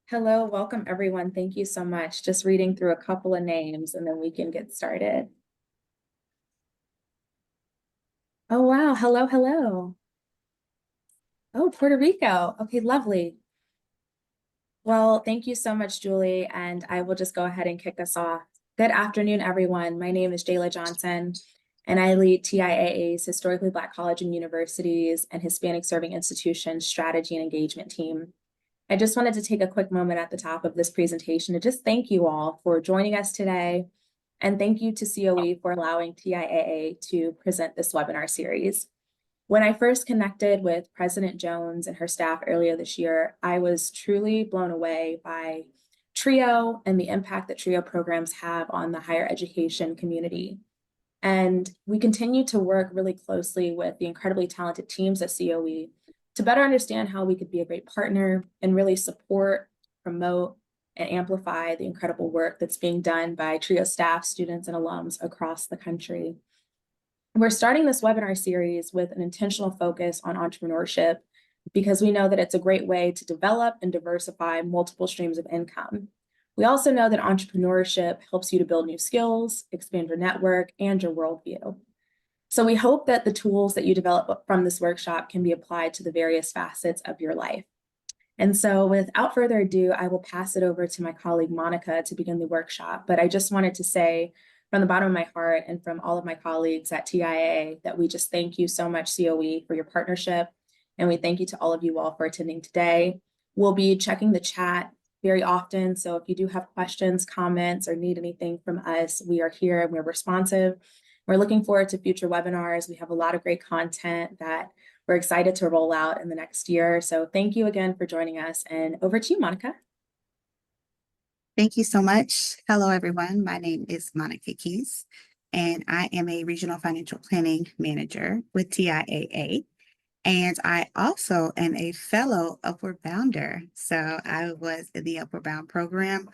Hello, welcome everyone. Thank you so much. Just reading through a couple of names and then we can get started. Oh, wow. Hello, hello. Oh, Puerto Rico. Okay, lovely. Well, thank you so much, Julie. And I will just go ahead and kick us off. Good afternoon, everyone. My name is Jayla Johnson, and I lead TIAA's Historically Black College and Universities and Hispanic Serving Institutions Strategy and Engagement Team. I just wanted to take a quick moment at the top of this presentation to just thank you all for joining us today. And thank you to COE for allowing TIAA to present this webinar series. When I first connected with President Jones and her staff earlier this year, I was truly blown away by TRIO and the impact that TRIO programs have on the higher education community. And we continue to work really closely with the incredibly talented teams at COE to better understand how we could be a great partner and really support, promote, and amplify the incredible work that's being done by TRIO staff, students, and alums across the country. We're starting this webinar series with an intentional focus on entrepreneurship because we know that it's a great way to develop and diversify multiple streams of income. We also know that entrepreneurship helps you to build new skills, expand your network, and your worldview. So we hope that the tools that you develop from this workshop can be applied to the various facets of your life. And so without further ado, I will pass it over to my colleague Monica to begin the workshop. But I just wanted to say from the bottom of my heart and from all of my colleagues at TIA that we just thank you so much, COE, for your partnership. And we thank you to all of you all for attending today. We'll be checking the chat very often. So if you do have questions, comments, or need anything from us, we are here and we're responsive. We're looking forward to future webinars. We have a lot of great content that we're excited to roll out in the next year. So thank you again for joining us. And over to you, Monica. Thank you so much. Hello, everyone. My name is Monica Keys, and I am a regional financial planning manager with TIAA. And I also am a fellow Upward Bounder. So I was in the Upward Bound program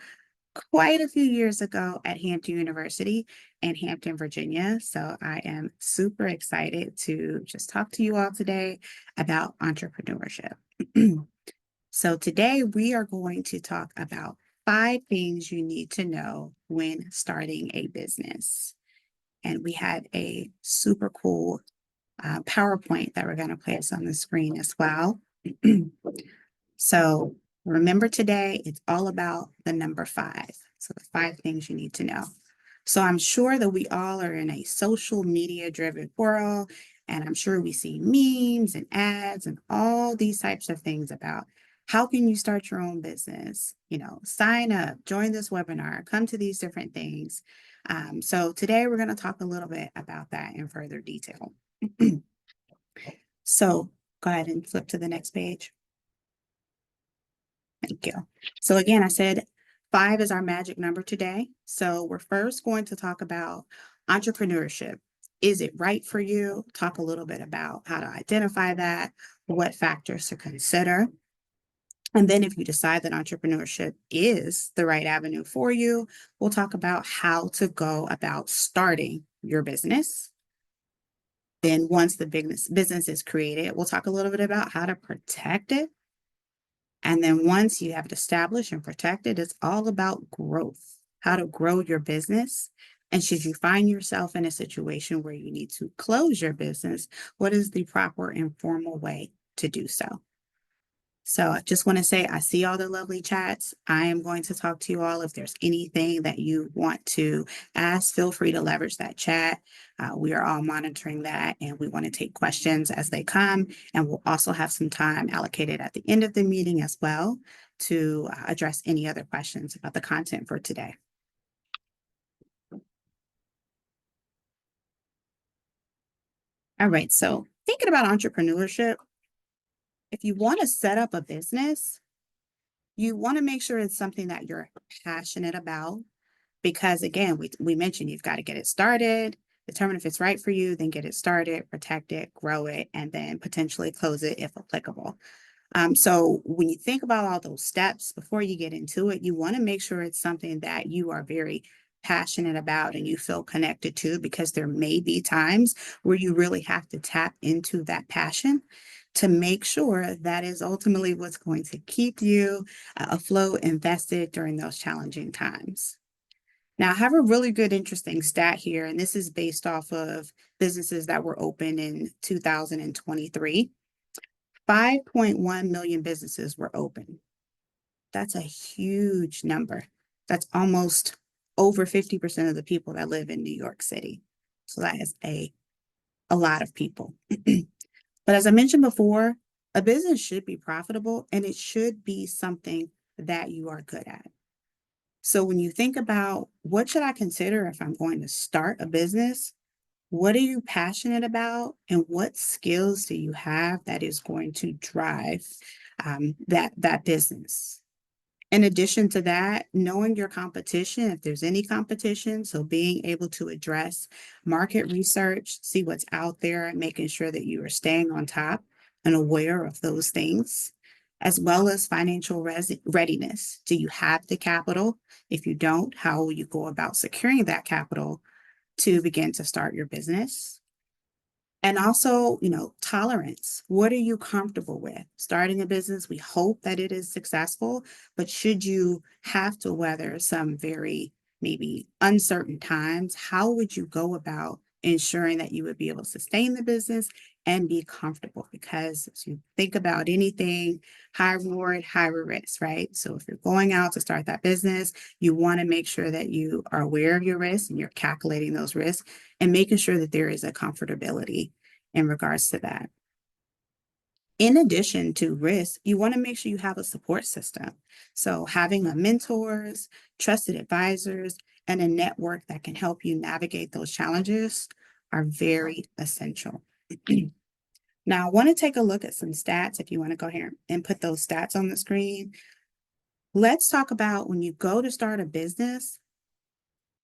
quite a few years ago at Hampton University in Hampton, Virginia. So I am super excited to just talk to you all today about entrepreneurship. So today we are going to talk about 5 things you need to know when starting a business. And we have a super cool PowerPoint that we're going to place on the screen as well. So remember today, it's all about the number 5. So the 5 things you need to know. So I'm sure that we all are in a social media driven world, and I'm sure we see memes and ads and all these types of things about how can you start your own business, sign up, join this webinar, come to these different things. So today we're going to talk a little bit about that in further detail. So go ahead and flip to the next page. Thank you. So again, I said 5 is our magic number today. So we're first going to talk about entrepreneurship. Is it right for you? Talk a little bit about how to identify that, what factors to consider. And then if you decide that entrepreneurship is the right avenue for you, we'll talk about how to go about starting your business. Then once the business is created, we'll talk a little bit about how to protect it. And then once you have it established and protected, it's all about growth, how to grow your business. And should you find yourself in a situation where you need to close your business, what is the proper informal way to do so? So I just want to say, I see all the lovely chats. I am going to talk to you all. If there's anything that you want to ask, feel free to leverage that chat. We are all monitoring that, and we want to take questions as they come. And we'll also have some time allocated at the end of the meeting as well to address any other questions about the content for today. All right, so thinking about entrepreneurship, if you want to set up a business, you want to make sure it's something that you're passionate about, because again, we mentioned you've got to get it started, determine if it's right for you, then get it started, protect it, grow it, and then potentially close it if applicable. So when you think about all those steps before you get into it, you want to make sure it's something that you are very passionate about and you feel connected to, because there may be times where you really have to tap into that passion to make sure that is ultimately what's going to keep you afloat, invested during those challenging times. Now, I have a really good, interesting stat here, and this is based off of businesses that were open in 2023. 5.1 million businesses were open. That's a huge number. That's almost over 50% of the people that live in New York City. So that is a lot of people. But as I mentioned before, a business should be profitable and it should be something that you are good at. So when you think about what should I consider if I'm going to start a business, what are you passionate about and what skills do you have that is going to drive that business? In addition to that, knowing your competition, if there's any competition, so being able to address market research, see what's out there, and making sure that you are staying on top and aware of those things, as well as financial readiness. Do you have the capital? If you don't, how will you go about securing that capital to begin to start your business? And also, tolerance. What are you comfortable with? Starting a business, we hope that it is successful, but should you have to weather some very maybe uncertain times, how would you go about ensuring that you would be able to sustain the business and be comfortable? Because as you think about anything, high reward, high risk, right? So if you're going out to start that business, you want to make sure that you are aware of your risks and you're calculating those risks and making sure that there is a comfortability in regards to that. In addition to risk, you want to make sure you have a support system. So having a mentors, trusted advisors, and a network that can help you navigate those challenges are very essential. Now, I want to take a look at some stats if you want to go here and put those stats on the screen. Let's talk about when you go to start a business,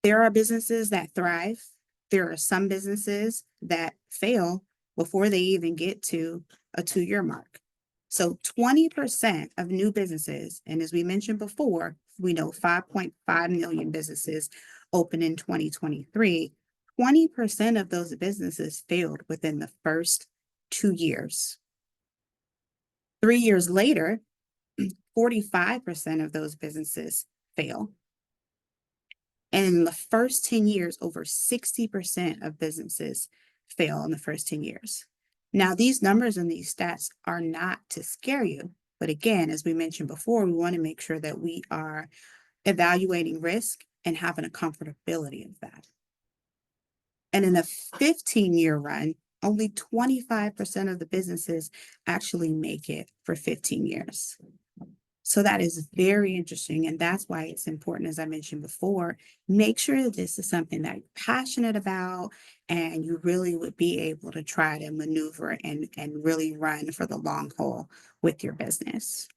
there are businesses that thrive. There are some businesses that fail before they even get to a 2-year mark. So 20% of new businesses, and as we mentioned before, we know 5.5 million businesses open in 2023. 20% of those businesses failed within the first 2 years. 3 years later, 45% of those businesses fail. And in the first 10 years, over 60% of businesses fail in the first 10 years. Now, these numbers and these stats are not to scare you. But again, as we mentioned before, we want to make sure that we are evaluating risk and having a comfortability of that. And in a 15-year run, only 25% of the businesses actually make it for 15 years. So that is very interesting. And that's why it's important, as I mentioned before, make sure that this is something that you're passionate about and you really would be able to try to maneuver and really run for the long haul with your business.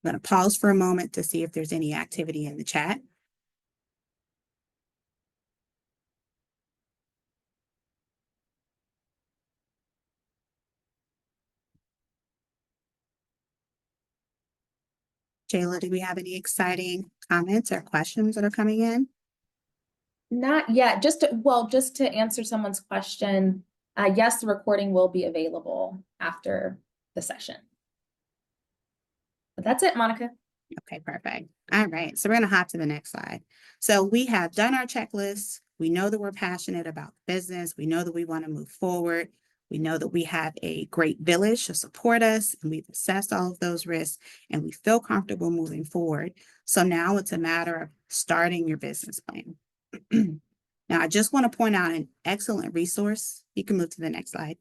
I'm going to pause for a moment to see if there's any activity in the chat. Jayla, do we have any exciting comments or questions that are coming in? Not yet. Just to answer someone's question, yes, the recording will be available after the session. But that's it, Monica. Okay, perfect. All right, so we're going to hop to the next slide. So we have done our checklist. We know that we're passionate about business. We know that we want to move forward. We know that we have a great village to support us, and we've assessed all of those risks, and we feel comfortable moving forward. So now it's a matter of starting your business plan. Now, I just want to point out an excellent resource. You can move to the next slide.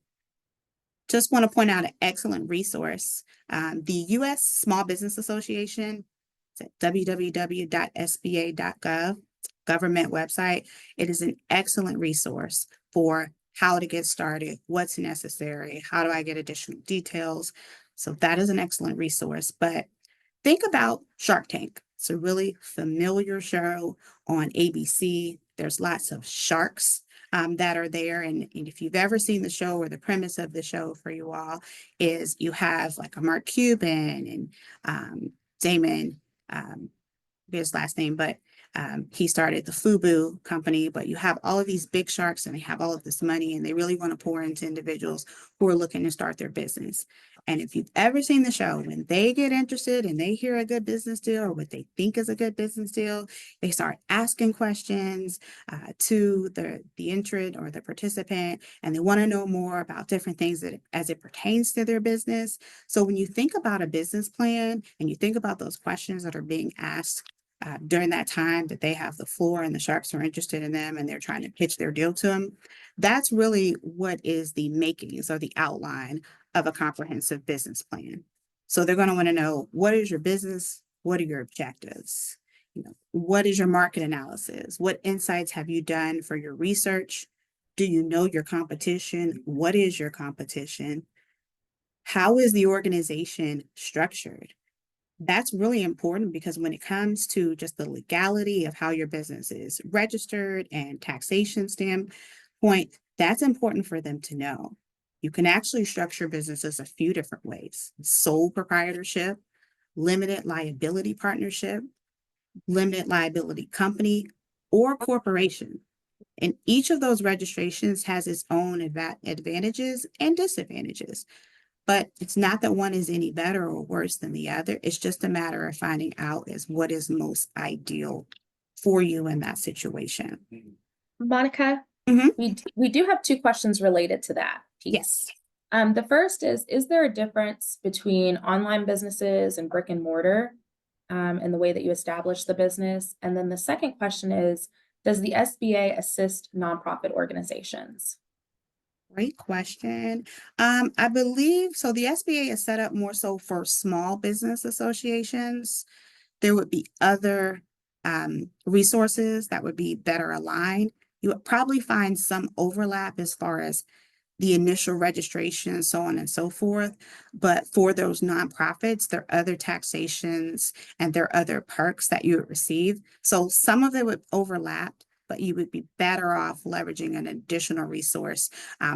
Just want to point out an excellent resource. The U.S. Small Business Association, it's at www.sba.gov, government website. It is an excellent resource for how to get started, what's necessary, how do I get additional details. So that is an excellent resource. But think about Shark Tank. It's a really familiar show on ABC. There's lots of sharks that are there. And if you've ever seen the show, or the premise of the show for you all is you have like a Mark Cuban and Damon, his last name, but He started the FUBU company, but you have all of these big sharks and they have all of this money and they really want to pour into individuals who are looking to start their business. And if you've ever seen the show, when they get interested and they hear a good business deal or what they think is a good business deal, they start asking questions to the entrant or the participant, and they want to know more about different things that as it pertains to their business. So when you think about a business plan and you think about those questions that are being asked during that time that they have the floor and the sharks are interested in them and they're trying to pitch their deal to them, that's really what is the makings or the outline of a comprehensive business plan. So they're going to want to know, what is your business? What are your objectives? What is your market analysis? What insights have you done for your research? Do you know your competition? What is your competition? How is the organization structured? That's really important because when it comes to just the legality of how your business is registered and taxation standpoint, that's important for them to know. You can actually structure businesses a few different ways: sole proprietorship, limited liability partnership, limited liability company, or corporation. And each of those registrations has its own advantages and disadvantages. But it's not that one is any better or worse than the other. It's just a matter of finding out is what is most ideal for you in that situation. Monica, Mhm. we do have two questions related to that piece. Yes. The first is there a difference between online businesses and brick and mortar in the way that you establish the business? And then the second question is, does the SBA assist nonprofit organizations? Great question. I believe so. The SBA is set up more so for small business associations. There would be other resources that would be better aligned. You would probably find some overlap as far as the initial registration, so on and so forth. But for those nonprofits, there are other taxations and there are other perks that you would receive. So some of it would overlap, but you would be better off leveraging an additional resource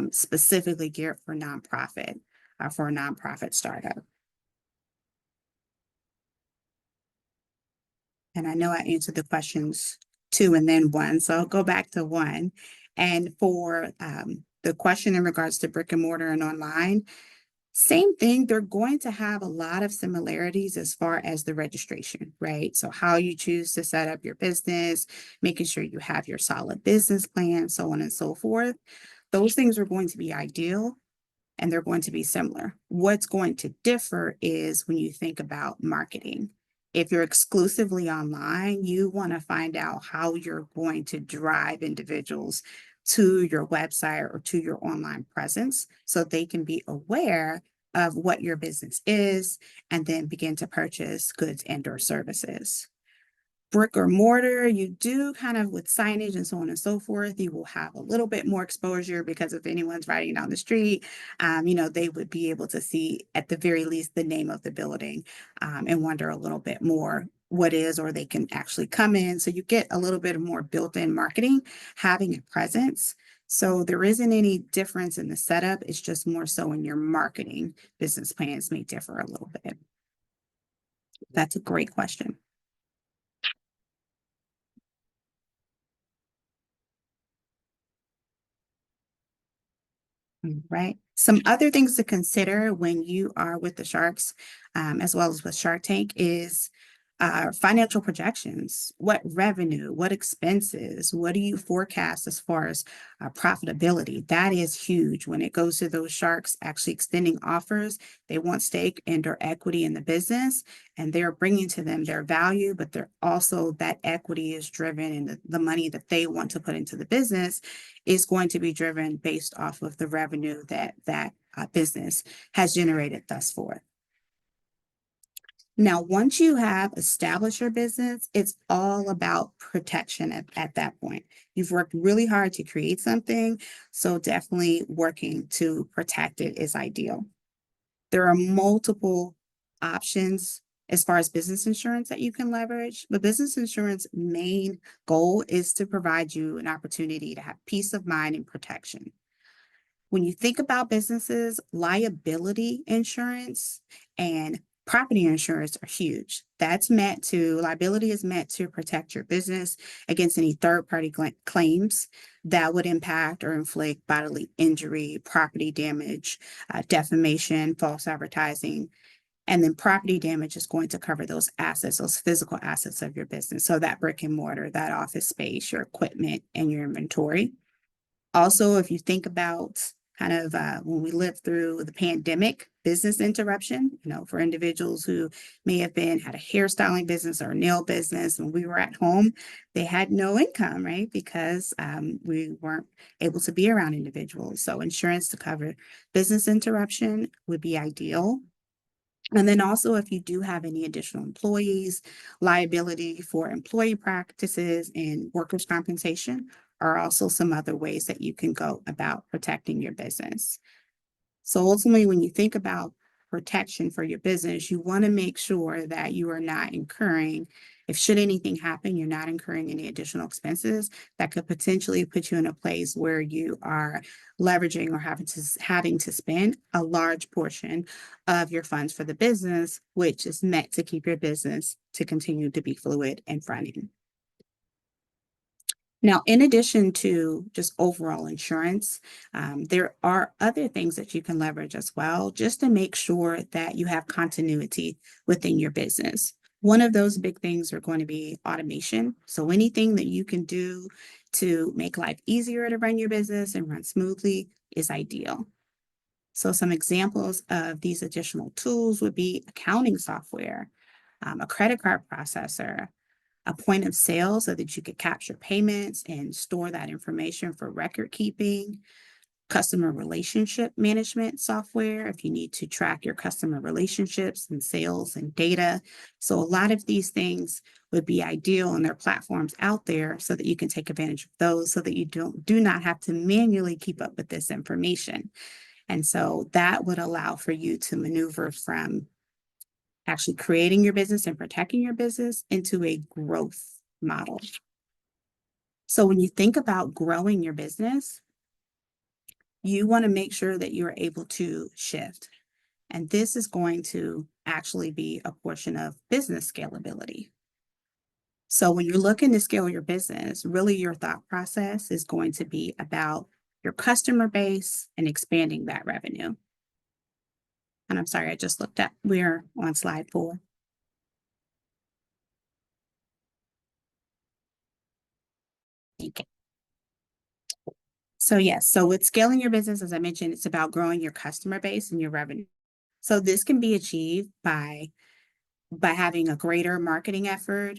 specifically geared for for a nonprofit startup. And I know I answered the questions two and then one, so I'll go back to one. And for the question in regards to brick and mortar and online, same thing. They're going to have a lot of similarities as far as the registration, right? So how you choose to set up your business, making sure you have your solid business plan, so on and so forth. Those things are going to be ideal and they're going to be similar. What's going to differ is when you think about marketing. If you're exclusively online, you want to find out how you're going to drive individuals to your website or to your online presence so they can be aware of what your business is and then begin to purchase goods and or services. Brick or mortar, you do kind of with signage and so on and so forth, you will have a little bit more exposure because if anyone's riding down the street, they would be able to see at the very least the name of the building and wonder a little bit more what is, or they can actually come in. So you get a little bit of more built-in marketing, having a presence. So there isn't any difference in the setup. It's just more so in your marketing. Business plans may differ a little bit. That's a great question. Right. Some other things to consider when you are with the sharks, as well as with Shark Tank, is financial projections. What revenue, what expenses, what do you forecast as far as profitability? That is huge when it goes to those sharks actually extending offers. They want stake and or equity in the business, and they're bringing to them their value, but they're also that equity is driven and the money that they want to put into the business is going to be driven based off of the revenue that business has generated thus far. Now, once you have established your business, it's all about protection at that point. You've worked really hard to create something, so definitely working to protect it is ideal. There are multiple options as far as business insurance that you can leverage, but business insurance main goal is to provide you an opportunity to have peace of mind and protection. When you think about businesses, liability insurance and Property insurance are huge. Liability is meant to protect your business against any third-party claims that would impact or inflict bodily injury, property damage, defamation, false advertising. And then property damage is going to cover those assets, those physical assets of your business. So that brick and mortar, that office space, your equipment, and your inventory. Also, if you think about when we lived through the pandemic, business interruption, for individuals who may have had a hairstyling business or a nail business, when we were at home, they had no income, right? Because we weren't able to be around individuals. So insurance to cover business interruption would be ideal. And then also, if you do have any additional employees, liability for employee practices and workers' compensation are also some other ways that you can go about protecting your business. So ultimately, when you think about protection for your business, you want to make sure that you are not incurring, if should anything happen, you're not incurring any additional expenses that could potentially put you in a place where you are leveraging or having to spend a large portion of your funds for the business, which is meant to keep your business to continue to be fluid and running. Now, in addition to just overall insurance, there are other things that you can leverage as well, just to make sure that you have continuity within your business. One of those big things are going to be automation. So anything that you can do to make life easier to run your business and run smoothly is ideal. So some examples of these additional tools would be accounting software, a credit card processor, a point of sale so that you could capture payments and store that information for record keeping, customer relationship management software if you need to track your customer relationships and sales and data. So a lot of these things would be ideal, and there are platforms out there so that you can take advantage of those so that you do not have to manually keep up with this information. And so that would allow for you to maneuver from actually creating your business and protecting your business into a growth model. So when you think about growing your business, you want to make sure that you're able to shift. And this is going to actually be a portion of business scalability. So when you're looking to scale your business, really your thought process is going to be about your customer base and expanding that revenue. And I'm sorry, I just looked up. We're on slide 4. Okay. So yes, so with scaling your business, as I mentioned, it's about growing your customer base and your revenue. So this can be achieved by having a greater marketing effort,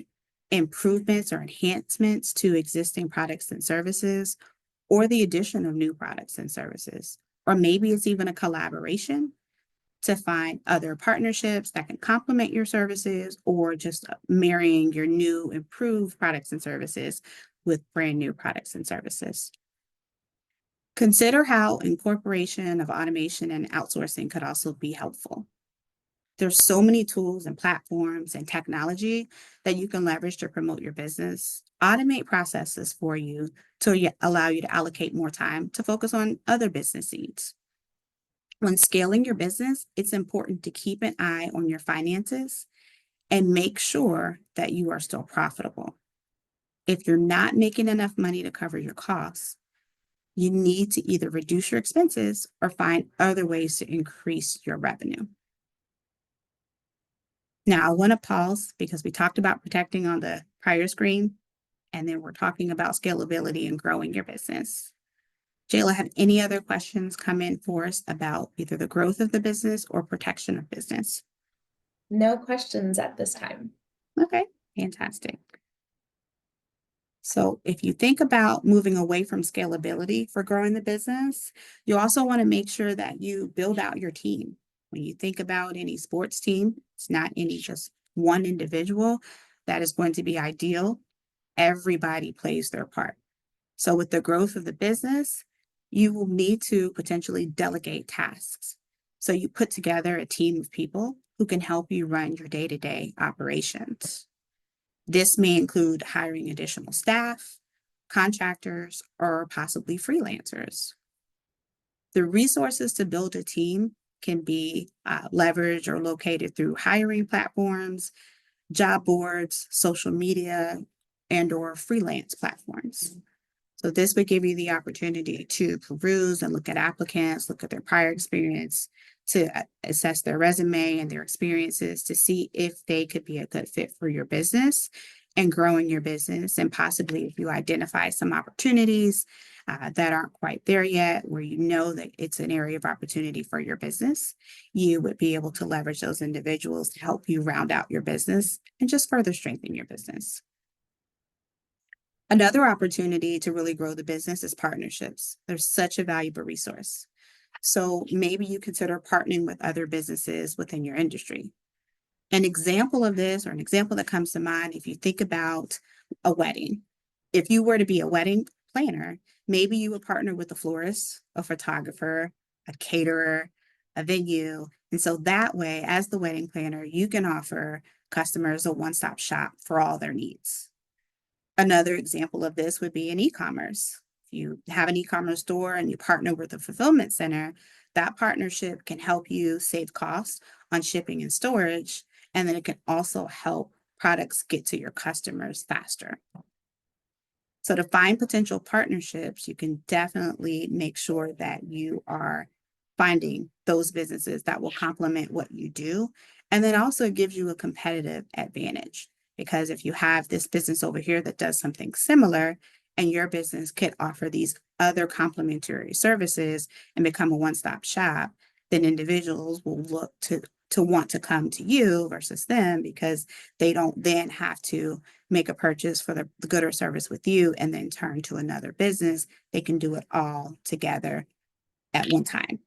improvements or enhancements to existing products and services, or the addition of new products and services. Or maybe it's even a collaboration to find other partnerships that can complement your services, or just marrying your new improved products and services with brand new products and services. Consider how incorporation of automation and outsourcing could also be helpful. There's so many tools and platforms and technology that you can leverage to promote your business. Automate processes for you to allow you to allocate more time to focus on other business needs. When scaling your business, it's important to keep an eye on your finances and make sure that you are still profitable. If you're not making enough money to cover your costs, you need to either reduce your expenses or find other ways to increase your revenue. Now, I want to pause because we talked about protecting on the prior screen, and then we're talking about scalability and growing your business. Jayla, have any other questions come in for us about either the growth of the business or protection of business? No questions at this time. Okay, fantastic. So if you think about moving away from scalability for growing the business, you also want to make sure that you build out your team. When you think about any sports team, it's not any just one individual that is going to be ideal. Everybody plays their part. So with the growth of the business, you will need to potentially delegate tasks. So you put together a team of people who can help you run your day-to-day operations. This may include hiring additional staff, contractors, or possibly freelancers. The resources to build a team can be leveraged or located through hiring platforms, job boards, social media, and or freelance platforms. So this would give you the opportunity to peruse and look at applicants, look at their prior experience, to assess their resume and their experiences to see if they could be a good fit for your business and growing your business. And possibly if you identify some opportunities that aren't quite there yet, where you know that it's an area of opportunity for your business, you would be able to leverage those individuals to help you round out your business and just further strengthen your business. Another opportunity to really grow the business is partnerships. They're such a valuable resource. So maybe you consider partnering with other businesses within your industry. An example of this, or an example that comes to mind, if you think about a wedding, if you were to be a wedding planner, maybe you would partner with a florist, a photographer, a caterer, a venue. And so that way, as the wedding planner, you can offer customers a one-stop shop for all their needs. Another example of this would be in e-commerce. If you have an e-commerce store and you partner with a fulfillment center, that partnership can help you save costs on shipping and storage, and then it can also help products get to your customers faster. So to find potential partnerships, you can definitely make sure that you are finding those businesses that will complement what you do. And then also gives you a competitive advantage. Because if you have this business over here that does something similar, and your business could offer these other complementary services and become a one-stop shop, then individuals will look to want to come to you versus them, because they don't then have to make a purchase for the good or service with you and then turn to another business. They can do it all together at one time.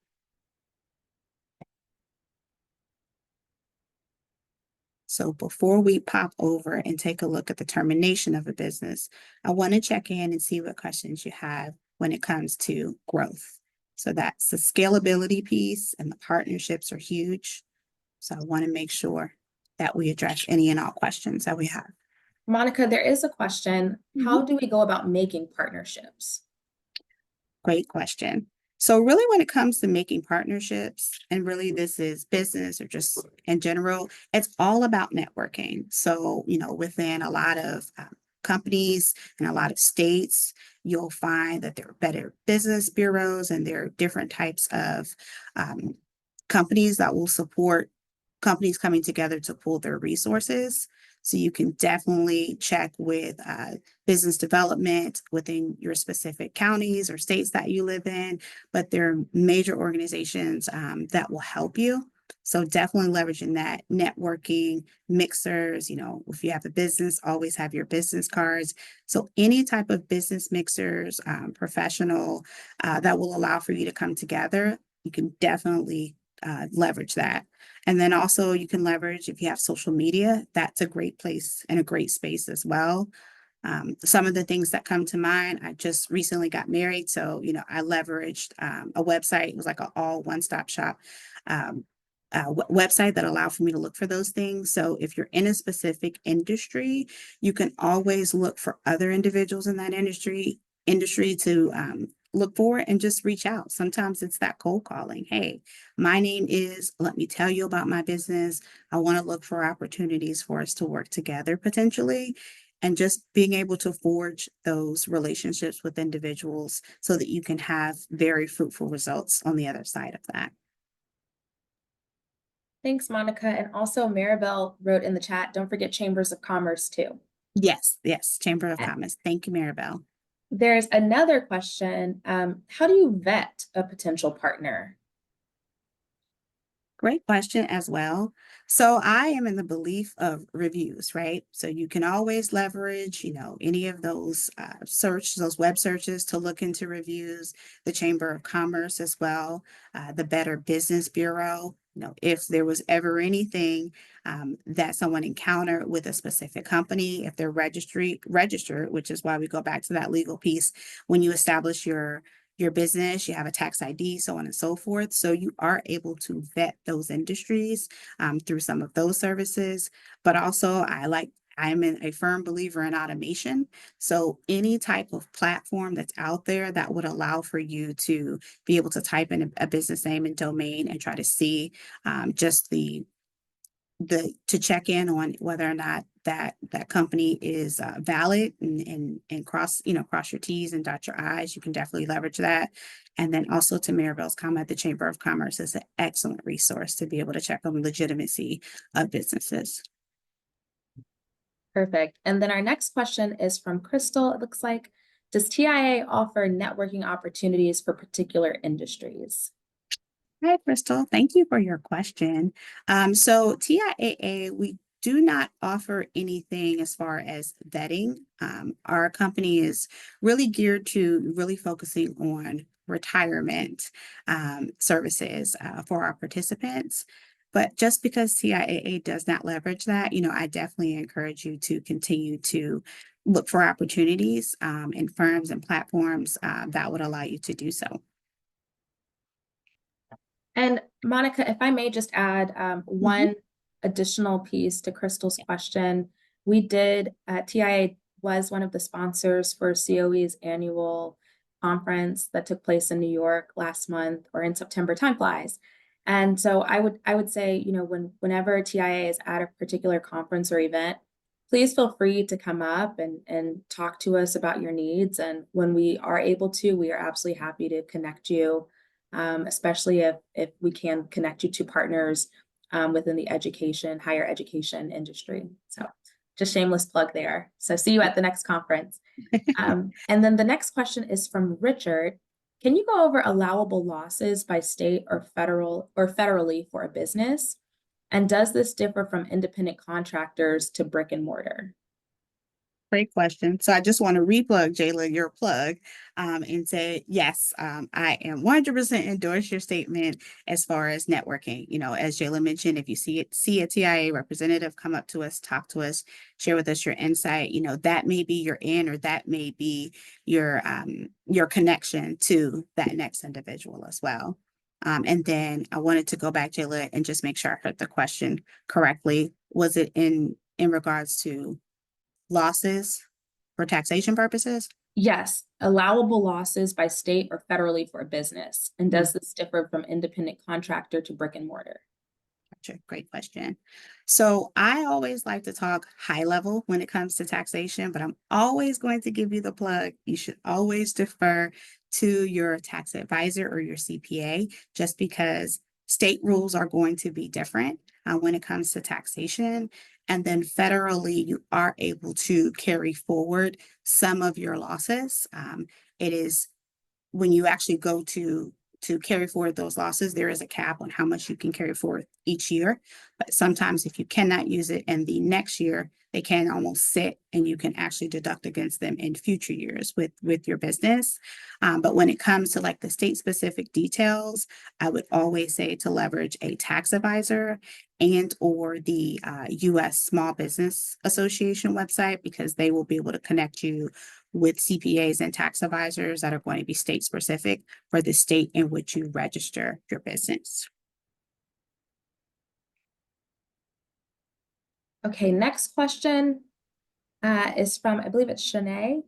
So before we pop over and take a look at the termination of a business, I want to check in and see what questions you have when it comes to growth. So that's the scalability piece, and the partnerships are huge. So I want to make sure that we address any and all questions that we have. Monica, there is a question. How do we go about making partnerships? Great question. So really, when it comes to making partnerships, and really this is business or just in general, it's all about networking. So, within a lot of companies and a lot of states, you'll find that there are better business bureaus, and there are different types of companies that will support companies coming together to pool their resources. So you can definitely check with business development within your specific counties or states that you live in, but there are major organizations that will help you. So definitely leveraging that networking, mixers, if you have a business, always have your business cards. So any type of business mixers, professional, that will allow for you to come together, you can definitely leverage that. And then also you can leverage, if you have social media, that's a great place and a great space as well. Some of the things that come to mind, I just recently got married. So, I leveraged a website. It was like an all one-stop shop website that allowed for me to look for those things. So if you're in a specific industry, you can always look for other individuals in that industry to look for and just reach out. Sometimes it's that cold calling. Hey, my name is, let me tell you about my business. I want to look for opportunities for us to work together potentially. And just being able to forge those relationships with individuals so that you can have very fruitful results on the other side of that. Thanks, Monica. And also Maribel wrote in the chat, don't forget chambers of commerce too. Yes, Chamber of Uh, Commerce. Thank you, Maribel. There's another question. How do you vet a potential partner? Great question as well. So I am in the belief of reviews, right? So you can always leverage, any of those those web searches to look into reviews, the Chamber of Commerce as well, the Better Business Bureau. If there was ever anything that someone encountered with a specific company, if they're registered, which is why we go back to that legal piece, when you establish your business, you have a tax ID, so on and so forth. So you are able to vet those industries through some of those services. But also I like I'm a firm believer in automation. So any type of platform that's out there that would allow for you to be able to type in a business name and domain and try to see just the to check in on whether or not that company is valid, and cross, cross your T's and dot your I's. You can definitely leverage that. And then also, to Maribel's comment, the Chamber of Commerce is an excellent resource to be able to check on the legitimacy of businesses. Perfect. And then our next question is from Crystal. It looks like, does TIA offer networking opportunities for particular industries? Hi, Crystal. Thank you for your question. So TIAA, we do not offer anything as far as vetting. Our company is really geared to really focusing on retirement services for our participants. But just because TIAA does not leverage that, I definitely encourage you to continue to look for opportunities in firms and platforms that would allow you to do so. And Monica, if I may just add Mhm. one additional piece to Crystal's question, we did, TIA was one of the sponsors for COE's annual conference that took place in New York last month, or in September. Time flies. And so I would say, whenever TIA is at a particular conference or event, please feel free to come up and talk to us about your needs. And when we are able to, we are absolutely happy to connect you, especially if we can connect you to partners within the higher education industry. So just shameless plug there. So see you at the next conference. And then the next question is from Richard. Can you go over allowable losses by state or federally for a business? And does this differ from independent contractors to brick and mortar? Great question. So I just want to replug, Jayla, your plug, and say, yes, I am 100% endorse your statement as far as networking. As Jayla mentioned, if you see a TIA representative, come up to us, talk to us, share with us your insight. That may be your in, or that may be your connection to that next individual as well. And then I wanted to go back, Jayla, and just make sure I heard the question correctly. Was it in regards to losses for taxation purposes? Yes, allowable losses by state or federally for a business. And Mm, does this differ from independent contractor to brick and mortar? Gotcha. Great question. So I always like to talk high level when it comes to taxation, but I'm always going to give you the plug. You should always defer to your tax advisor or your CPA, just because state rules are going to be different when it comes to taxation. And then federally, you are able to carry forward some of your losses. It is when you actually go to carry forward those losses, there is a cap on how much you can carry forward each year. But sometimes if you cannot use it in the next year, they can almost sit and you can actually deduct against them in future years with your business. But when it comes to like the state specific details, I would always say to leverage a tax advisor and or the US Small Business Association website, because they will be able to connect you with CPAs and tax advisors that are going to be state specific for the state in which you register your business. Okay, next question is from, I believe it's Shanae.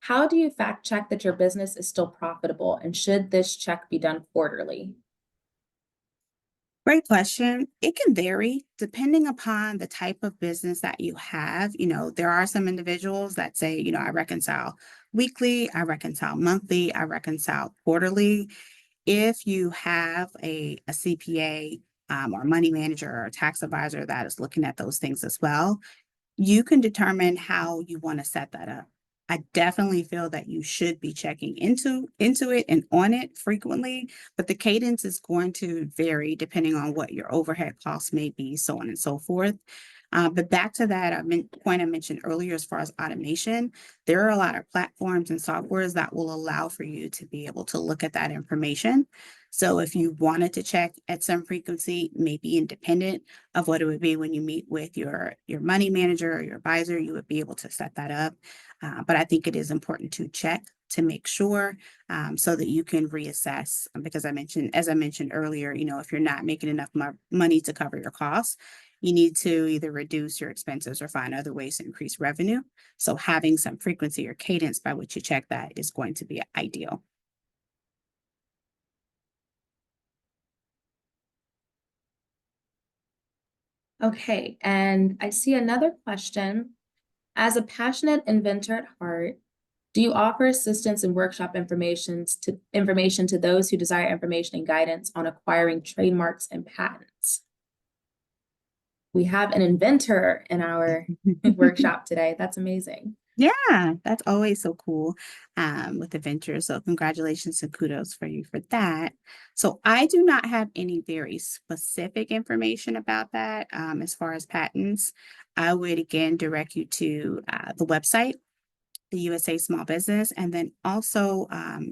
How do you fact check that your business is still profitable? And should this check be done quarterly? Great question. It can vary depending upon the type of business that you have. There are some individuals that say, I reconcile weekly, I reconcile monthly, I reconcile quarterly. If you have a CPA or money manager or a tax advisor that is looking at those things as well, you can determine how you want to set that up. I definitely feel that you should be checking into it and on it frequently, but the cadence is going to vary depending on what your overhead costs may be, so on and so forth. But back to that point I mentioned earlier, as far as automation, there are a lot of platforms and softwares that will allow for you to be able to look at that information. So if you wanted to check at some frequency, maybe independent of what it would be when you meet with your money manager or your advisor, you would be able to set that up. But I think it is important to check to make sure, so that you can reassess. Because as I mentioned earlier, if you're not making enough money to cover your costs, you need to either reduce your expenses or find other ways to increase revenue. So having some frequency or cadence by which you check that is going to be ideal. Okay, and I see another question. As a passionate inventor at heart, do you offer assistance and workshop information to those who desire information and guidance on acquiring trademarks and patents? We have an inventor in our workshop today. That's amazing. Yeah, that's always so cool with the venture. So congratulations and kudos for you for that. So I do not have any very specific information about that as far as patents. I would again direct you to the website, the USA Small Business, and then also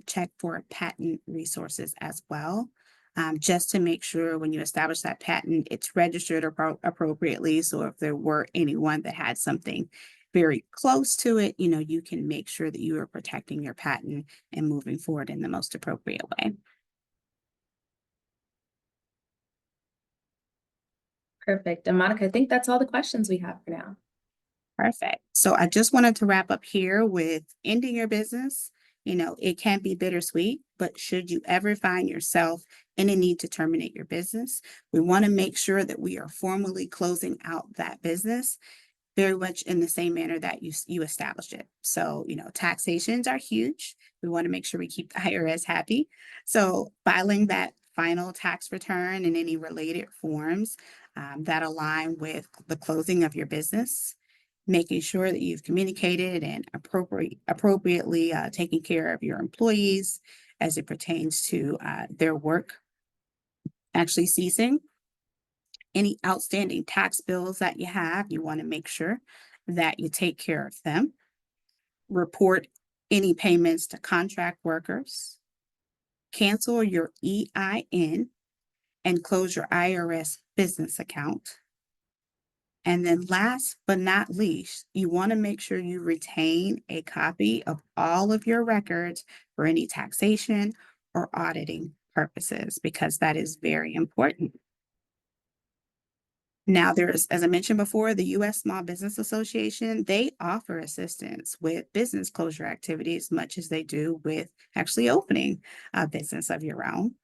check for patent resources as well. Just to make sure when you establish that patent, it's registered appropriately. So if there were anyone that had something very close to it, you can make sure that you are protecting your patent and moving forward in the most appropriate way. Perfect. And Monica, I think that's all the questions we have for now. Perfect. So I just wanted to wrap up here with ending your business. It can be bittersweet, but should you ever find yourself in a need to terminate your business, we want to make sure that we are formally closing out that business very much in the same manner that you established it. So, taxations are huge. We want to make sure we keep the IRS happy. So, filing that final tax return and any related forms that align with the closing of your business, making sure that you've communicated and appropriately taking care of your employees as it pertains to their work actually ceasing. Any outstanding tax bills that you have, you want to make sure that you take care of them. Report any payments to contract workers. Cancel your EIN and close your IRS business account. And then last but not least, you want to make sure you retain a copy of all of your records for any taxation or auditing purposes, because that is very important. Now, there's, as I mentioned before, the U.S. Small Business Association, they offer assistance with business closure activities, much as they do with actually opening a business of your own.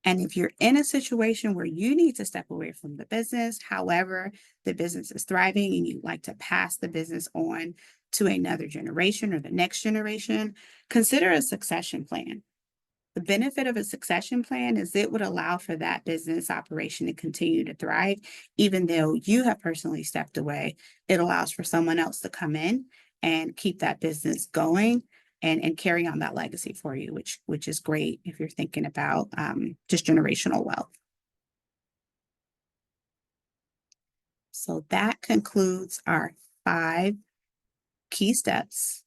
And if you're in a situation where you need to step away from the business, however, the business is thriving and you'd like to pass the business on to another generation or the next generation, consider a succession plan. The benefit of a succession plan is it would allow for that business operation to continue to thrive, even though you have personally stepped away. It allows for someone else to come in and keep that business going and carry on that legacy for you, which is great if you're thinking about just generational wealth. So that concludes our 5 key steps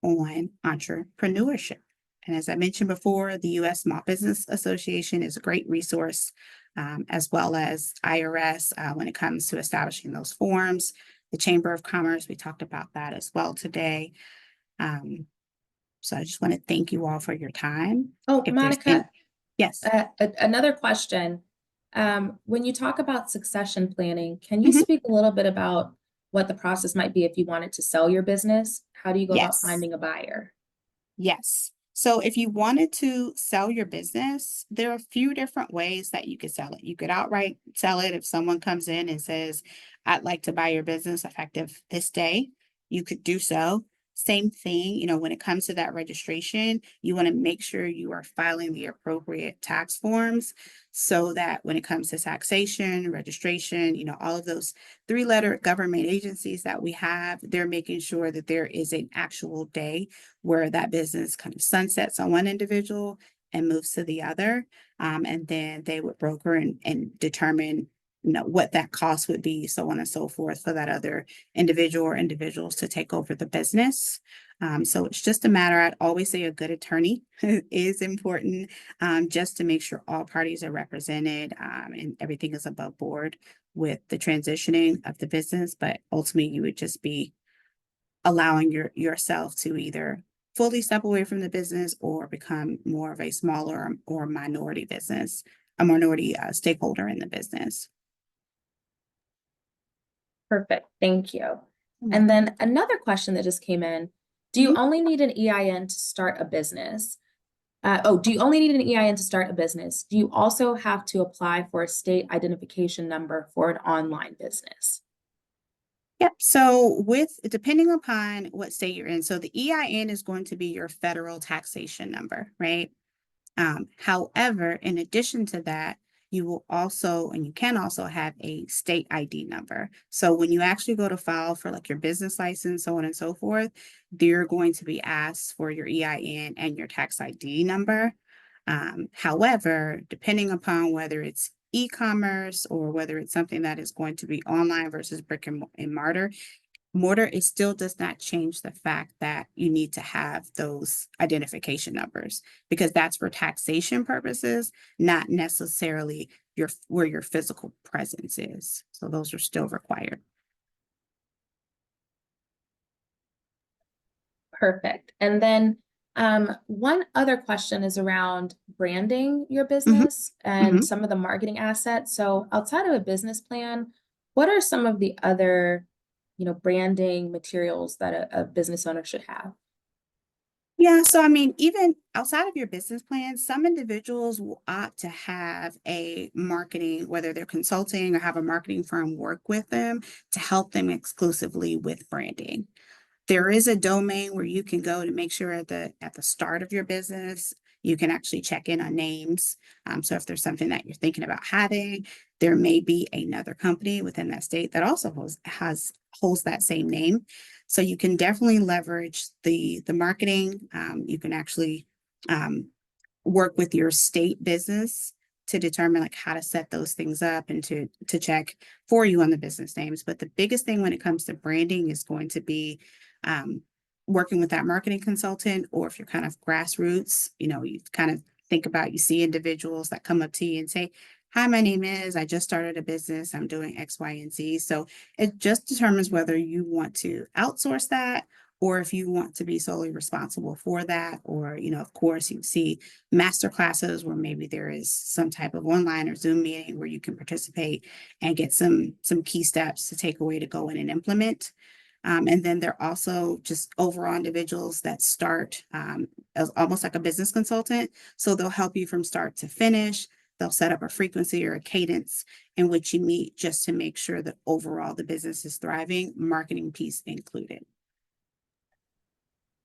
on entrepreneurship. And as I mentioned before, the U.S. Small Business Association is a great resource, as well as IRS when it comes to establishing those forms. The Chamber of Commerce, we talked about that as well today. So I just want to thank you all for your time. Oh, If there's any, Monica, yes. another question. When you talk about succession planning, can you Mhm. speak a little bit about what the process might be if you wanted to sell your business? How do you go about Yes. finding a buyer? Yes. So if you wanted to sell your business, there are a few different ways that you could sell it. You could outright sell it if someone comes in and says, I'd like to buy your business effective this day. You could do so. Same thing, when it comes to that registration, you want to make sure you are filing the appropriate tax forms so that when it comes to taxation, registration, all of those 3-letter government agencies that we have, they're making sure that there is an actual day where that business kind of sunsets on one individual and moves to the other. And then they would broker and determine what that cost would be, so on and so forth, for that other individual or individuals to take over the business. So it's just a matter, I'd always say a good attorney is important, just to make sure all parties are represented and everything is above board with the transitioning of the business. But ultimately, you would just be allowing yourself to either fully step away from the business or become more of a smaller or minority business, a minority stakeholder in the business. Perfect. Thank you. You're And welcome. then another question that just came in. Do you Mhm. only need an EIN to start a business? Do you only need an EIN to start a business? Do you also have to apply for a state identification number for an online business? Yep. So with depending upon what state you're in, so the EIN is going to be your federal taxation number, right? However, in addition to that, you will also, and you can also have a state ID number. So when you actually go to file for like your business license, so on and so forth, they're going to be asked for your EIN and your tax ID number. However, depending upon whether it's e-commerce or whether it's something that is going to be online versus brick and mortar, it still does not change the fact that you need to have those identification numbers because that's for taxation purposes, not necessarily where your physical presence is. So those are still required. Perfect. And then one other question is around branding your Mhm, business and mhm. some of the marketing assets. So outside of a business plan, what are some of the other, branding materials that a business owner should have? Yeah, so I mean, even outside of your business plan, some individuals will opt to have a marketing, whether they're consulting or have a marketing firm work with them to help them exclusively with branding. There is a domain where you can go to make sure at the start of your business, you can actually check in on names. So if there's something that you're thinking about having, there may be another company within that state that also holds that same name. So you can definitely leverage the marketing. You can actually um, work with your state business to determine like how to set those things up and to check for you on the business names. But the biggest thing when it comes to branding is going to be um, working with that marketing consultant, or if you're kind of grassroots, you kind of think about, you see individuals that come up to you and say, hi, my name is, I just started a business, I'm doing X, Y, and Z. So it just determines whether you want to outsource that or if you want to be solely responsible for that. Or, of course, you see master classes where maybe there is some type of online or Zoom meeting where you can participate and get some key steps to take away to go in and implement. And then there are also just overall individuals that start as almost like a business consultant. So they'll help you from start to finish. They'll set up a frequency or a cadence in which you meet just to make sure that overall the business is thriving, marketing piece included.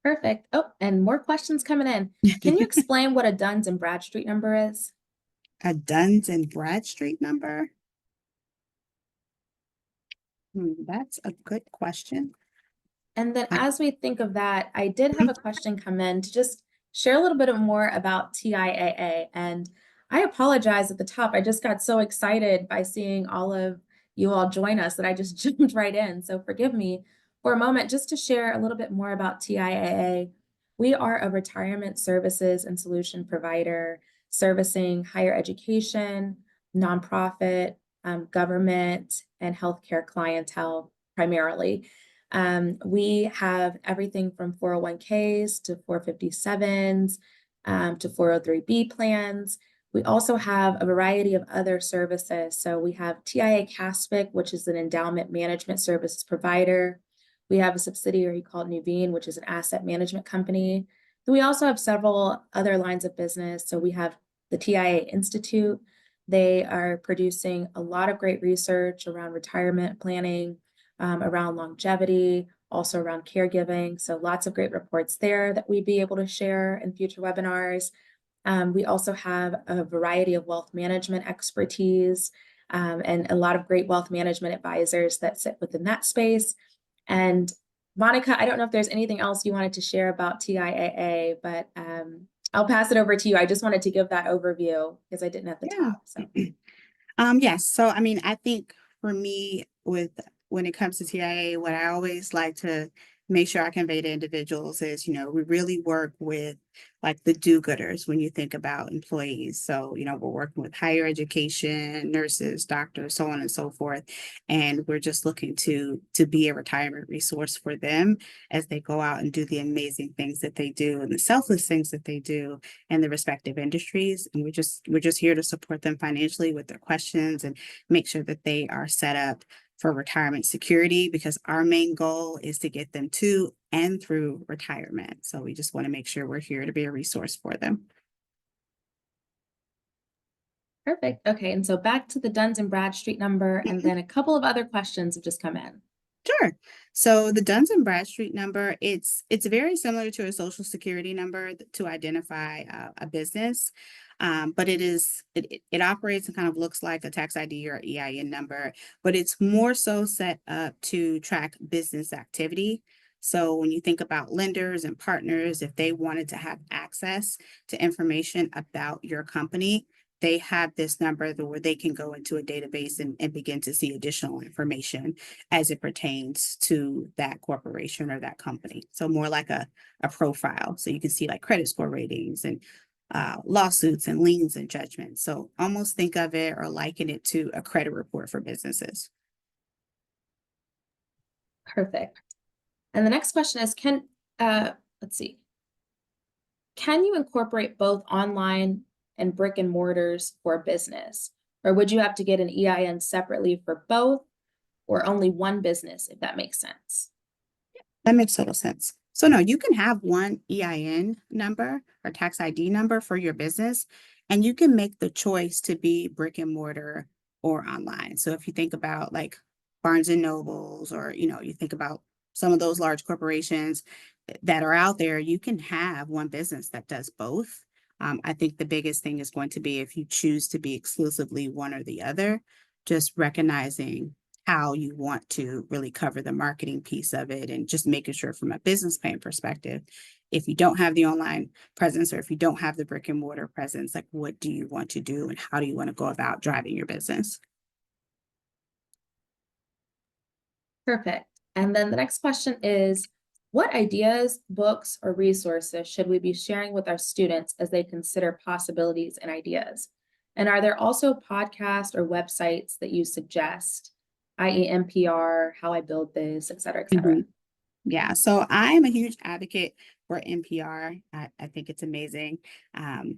Perfect. Oh, and more questions coming in. Can you explain what a Duns and Bradstreet number is? A Duns and Bradstreet number? That's a good question. And then I, as we think of that, I did have a question come in to just share a little bit more about TIAA. And I apologize at the top. I just got so excited by seeing all of you all join us that I just jumped right in. So forgive me for a moment just to share a little bit more about TIAA. We are a retirement services and solution provider servicing higher education, nonprofit, government, and healthcare clientele primarily. We have everything from 401ks to 457s to 403b plans. We also have a variety of other services. So we have TIA CASPIC, which is an endowment management services provider. We have a subsidiary called Nuveen, which is an asset management company. Then we also have several other lines of business. So we have the TIA Institute. They are producing a lot of great research around retirement planning, around longevity, also around caregiving. So lots of great reports there that we'd be able to share in future webinars. We also have a variety of wealth management expertise and a lot of great wealth management advisors that sit within that space. And Monica, I don't know if there's anything else you wanted to share about TIAA, but I'll pass it over to you. I just wanted to give that overview because I didn't at the top. So. yeah. Yes. So, I mean, I think for me, when it comes to TIA, what I always like to make sure I convey to individuals is, we really work with like the do-gooders when you think about employees. So, we're working with higher education, nurses, doctors, so on and so forth. And we're just looking to be a retirement resource for them as they go out and do the amazing things that they do and the selfless things that they do in the respective industries. And we're just here to support them financially with their questions and make sure that they are set up for retirement security, because our main goal is to get them to and through retirement. So we just want to make sure we're here to be a resource for them. Perfect. Okay, and so back to the Duns and Bradstreet number, and then a couple of other questions have just come in. Sure. So the Duns and Bradstreet number, it's very similar to a social security number to identify a business, but it operates and kind of looks like a tax ID or EIN number, but it's more so set up to track business activity. So when you think about lenders and partners, if they wanted to have access to information about your company, they have this number where they can go into a database and begin to see additional information as it pertains to that corporation or that company. So more like a profile. So you can see like credit score ratings and lawsuits and liens and judgments. So almost think of it or liken it to a credit report for businesses. Perfect. And the next question is, let's see, can you incorporate both online and brick and mortars for business? Or would you have to get an EIN separately for both, or only one business, if that makes sense? That makes total sense. So no, you can have one EIN number or tax ID number for your business, and you can make the choice to be brick and mortar or online. So if you think about like Barnes and Nobles, or you think about some of those large corporations that are out there, you can have one business that does both. I think the biggest thing is going to be if you choose to be exclusively one or the other, just recognizing how you want to really cover the marketing piece of it, and just making sure from a business plan perspective, if you don't have the online presence or if you don't have the brick and mortar presence, like what do you want to do and how do you want to go about driving your business? Perfect. And then the next question is, what ideas, books, or resources should we be sharing with our students as they consider possibilities and ideas? And are there also podcasts or websites that you suggest, i.e. NPR, How I Build This, et cetera, et cetera? Mhm. Yeah, so I am a huge advocate for NPR. I think it's amazing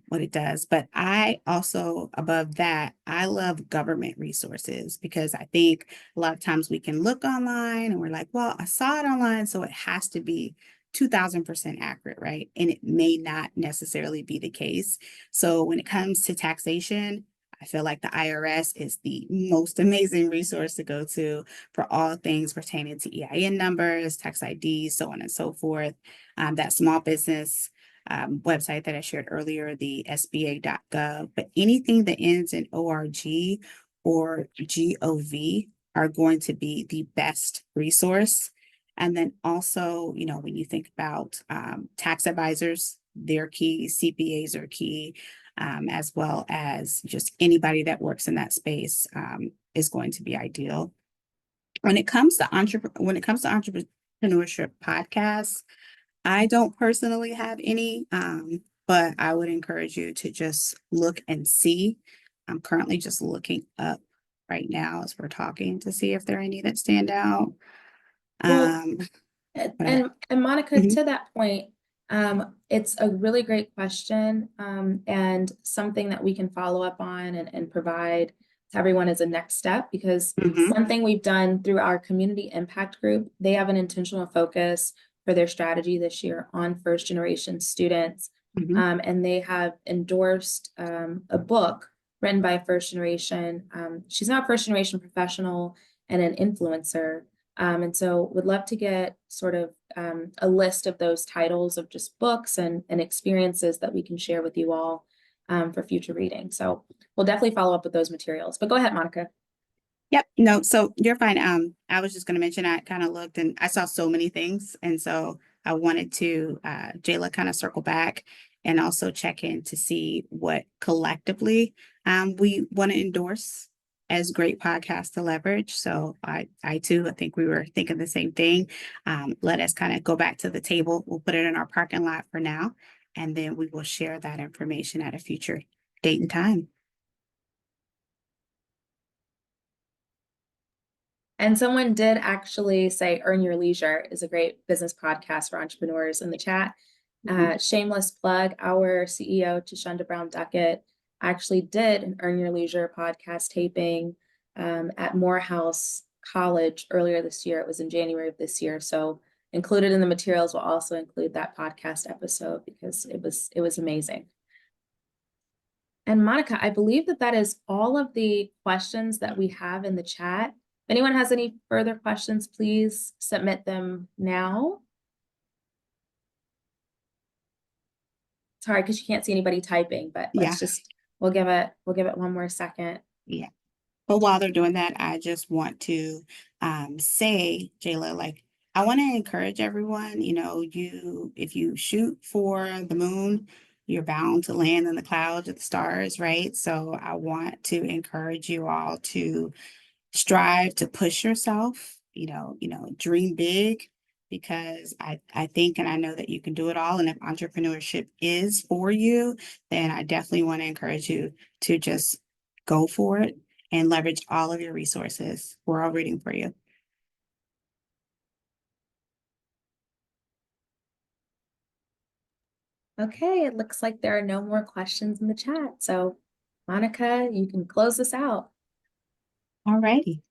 what it does. But I also, above that, I love government resources, because I think a lot of times we can look online and we're like, well, I saw it online, so it has to be 2000% accurate, right? And it may not necessarily be the case. So when it comes to taxation, I feel like the IRS is the most amazing resource to go to for all things pertaining to EIN numbers, tax IDs, so on and so forth. That small business website that I shared earlier, the SBA.gov, but anything that ends in ORG or GOV are going to be the best resource. And then also, when you think about tax advisors, they're key, CPAs are key, as well as just anybody that works in that space is going to be ideal. When it comes to entrepreneurship podcasts, I don't personally have any, but I would encourage you to just look and see. I'm currently just looking up right now as we're talking to see if there are any that stand out. Well, Um, and Monica, mhm, to that point, it's a really great question, and something that we can follow up on and provide to everyone as a next step, because mhm, one thing we've done through our community impact group, they have an intentional focus for their strategy this year on first generation students. mhm. And they have endorsed a book written by a first generation. She's not a first generation professional and an influencer. And so would love to get sort of a list of those titles of just books and experiences that we can share with you all for future reading. So we'll definitely follow up with those materials. But go ahead, Monica. Yep. No, so you're fine. I was just going to mention, I kind of looked and I saw so many things. And so I wanted to, Jayla, kind of circle back and also check in to see what collectively we want to endorse as great podcasts to leverage. So I too, I think we were thinking the same thing. Let us kind of go back to the table. We'll put it in our parking lot for now, and then we will share that information at a future date and time. And someone did actually say Earn Your Leisure is a great business podcast for entrepreneurs in the chat. Mhm. Shameless plug, our CEO, Tashonda Brown Duckett, actually did an Earn Your Leisure podcast taping at Morehouse college earlier this year. It was in January of this year. So included in the materials will also include that podcast episode because it was amazing. And Monica, I believe that that is all of the questions that we have in the chat. If anyone has any further questions, please submit them now. Sorry, because you can't see anybody typing, but Yeah, we'll give it one more second. yeah. But while they're doing that, I just want to say, Jayla, like I want to encourage everyone, if you shoot for the moon, you're bound to land in the clouds or the stars, right? So I want to encourage you all to strive to push yourself, dream big because I think and I know that you can do it all. And if entrepreneurship is for you, then I definitely want to encourage you to just go for it and leverage all of your resources. We're all rooting for you. Okay, it looks like there are no more questions in the chat. So Monica, you can close this out. All righty.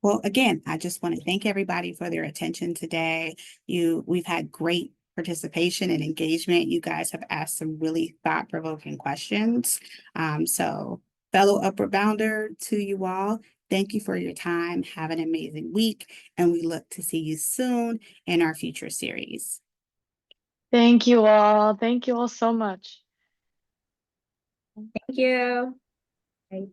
Well, again, I just want to thank everybody for their attention today. We've had great participation and engagement. You guys have asked some really thought-provoking questions. So fellow upward bounder to you all, thank you for your time. Have an amazing week, and we look to see you soon in our future series. Thank you all. Thank you all so much. Thank you. Bye.